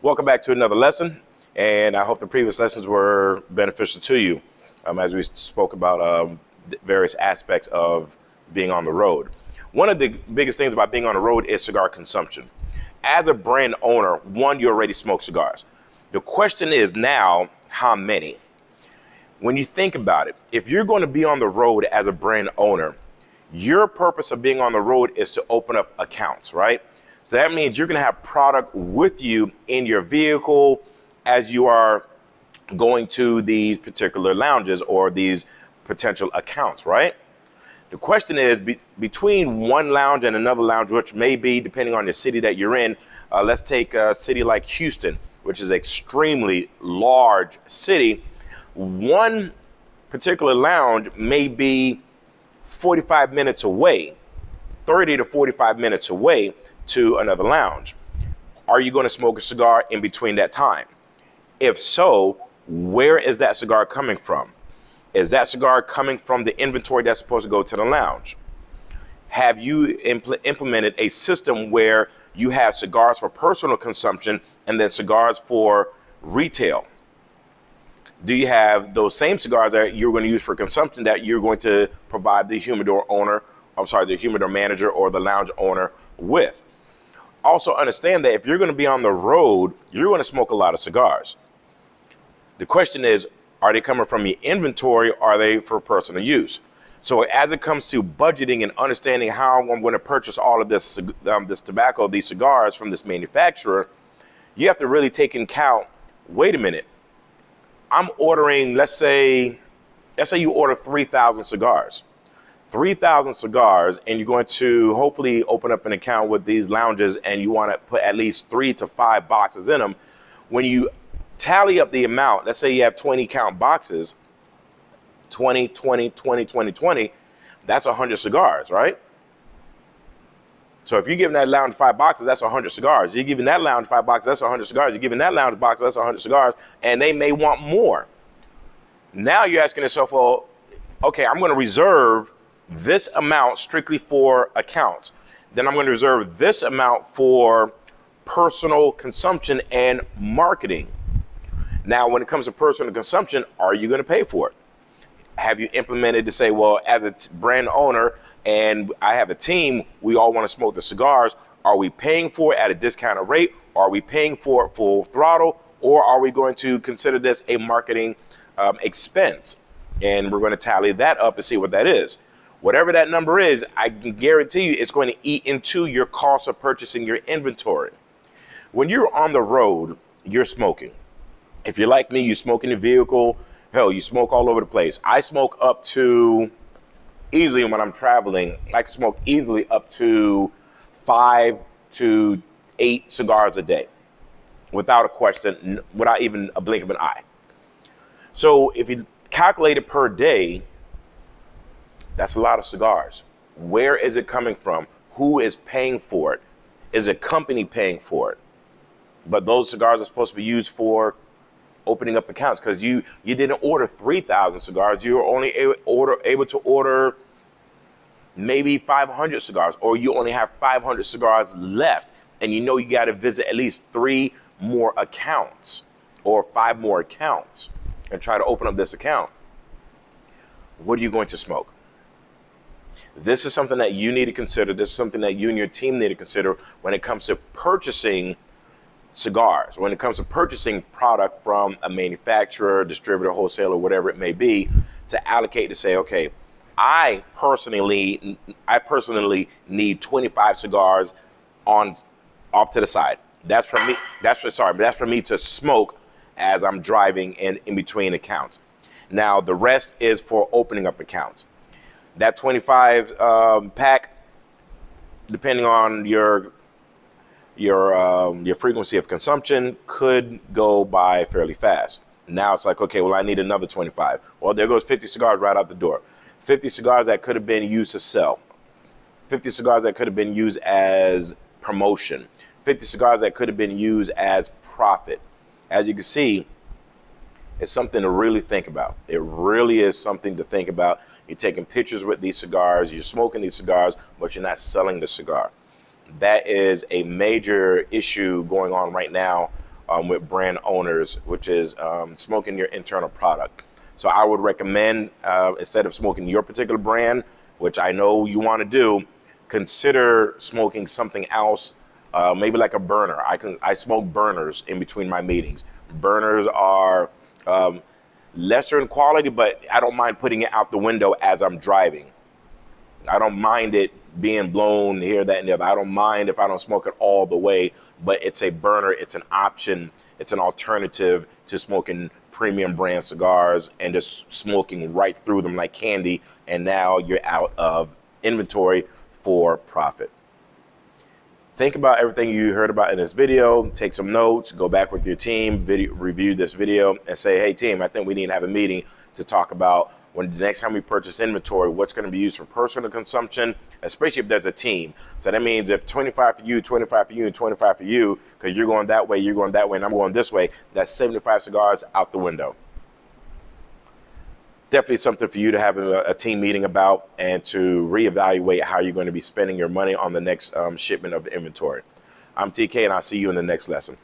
Welcome back to another lesson, and I hope the previous lessons were beneficial to you as we spoke about various aspects of being on the road. One of the biggest things about being on the road is cigar consumption. As a brand owner, one, you already smoke cigars. The question is now, how many? When you think about it, if you're going to be on the road as a brand owner, your purpose of being on the road is to open up accounts, right? So that means you're going to have product with you in your vehicle as you are going to these particular lounges or these potential accounts, right? The question is between one lounge and another lounge, which may be depending on the city that you're in. Let's take a city like Houston, which is an extremely large city. One particular lounge may be 45 minutes away, 30 to 45 minutes away to another lounge. Are you going to smoke a cigar in between that time? If so, where is that cigar coming from? Is that cigar coming from the inventory that's supposed to go to the lounge? Have you implemented a system where you have cigars for personal consumption and then cigars for retail? Do you have those same cigars that you're going to use for consumption that you're going to provide the humidor manager or the lounge owner with? Also understand that if you're going to be on the road, you're going to smoke a lot of cigars. The question is, are they coming from your inventory? Or are they for personal use? So as it comes to budgeting and understanding how I'm going to purchase all of this tobacco, these cigars from this manufacturer, you have to really take into account, wait a minute, I'm ordering, let's say you order 3,000 cigars. 3,000 cigars, and you're going to hopefully open up an account with these lounges and you want to put at least 3 to 5 boxes in them. When you tally up the amount, let's say you have 20 count boxes, 20, 20, 20, 20, 20, that's 100 cigars, right? So if you're giving that lounge 5 boxes, that's 100 cigars. You're giving that lounge 5 boxes, that's 100 cigars. You're giving that lounge box, that's 100 cigars, and they may want more. Now you're asking yourself, well, okay, I'm going to reserve this amount strictly for accounts. Then I'm going to reserve this amount for personal consumption and marketing. Now, when it comes to personal consumption, are you going to pay for it? Have you implemented to say, well, as a brand owner and I have a team, we all want to smoke the cigars. Are we paying for it at a discounted rate? Are we paying for it full throttle? Or are we going to consider this a marketing expense? And we're going to tally that up and see what that is. Whatever that number is, I can guarantee you it's going to eat into your cost of purchasing your inventory. When you're on the road, you're smoking. If you're like me, you smoke in the vehicle. Hell, you smoke all over the place. I smoke up to, easily when I'm traveling, I can smoke easily up to 5 to 8 cigars a day without a question, without even a blink of an eye. So if you calculate it per day, that's a lot of cigars. Where is it coming from? Who is paying for it? Is a company paying for it? But those cigars are supposed to be used for opening up accounts because you didn't order 3,000 cigars. You were only able to order maybe 500 cigars, or you only have 500 cigars left. And you know you got to visit at least 3 more accounts or 5 more accounts and try to open up this account. What are you going to smoke? This is something that you need to consider. This is something that you and your team need to consider when it comes to purchasing cigars, when it comes to purchasing product from a manufacturer, distributor, wholesaler, whatever it may be, to allocate to say, okay, I personally need 25 cigars off to the side. That's for me. That's for me to smoke as I'm driving and in between accounts. Now the rest is for opening up accounts. That 25 pack, depending on your frequency of consumption, could go by fairly fast. Now it's like, okay, well, I need another 25. Well, there goes 50 cigars right out the door. 50 cigars that could have been used to sell. 50 cigars that could have been used as promotion. 50 cigars that could have been used as profit. As you can see, it's something to really think about. It really is something to think about. You're taking pictures with these cigars, you're smoking these cigars, but you're not selling the cigar. That is a major issue going on right now with brand owners, which is smoking your internal product. So I would recommend, instead of smoking your particular brand, which I know you want to do, consider smoking something else, maybe like a burner. I smoke burners in between my meetings. Burners are lesser in quality, but I don't mind putting it out the window as I'm driving. I don't mind it being blown here, that, and the other. I don't mind if I don't smoke it all the way, but it's a burner. It's an option. It's an alternative to smoking premium brand cigars and just smoking right through them like candy. And now you're out of inventory for profit. Think about everything you heard about in this video, take some notes, go back with your team, review this video and say, hey team, I think we need to have a meeting to talk about when the next time we purchase inventory, what's going to be used for personal consumption, especially if there's a team. So that means if 25 for you, 25 for you, and 25 for you, because you're going that way, you're going that way, and I'm going this way, that's 75 cigars out the window. Definitely something for you to have a team meeting about and to reevaluate how you're going to be spending your money on the next shipment of inventory. I'm TK, and I'll see you in the next lesson.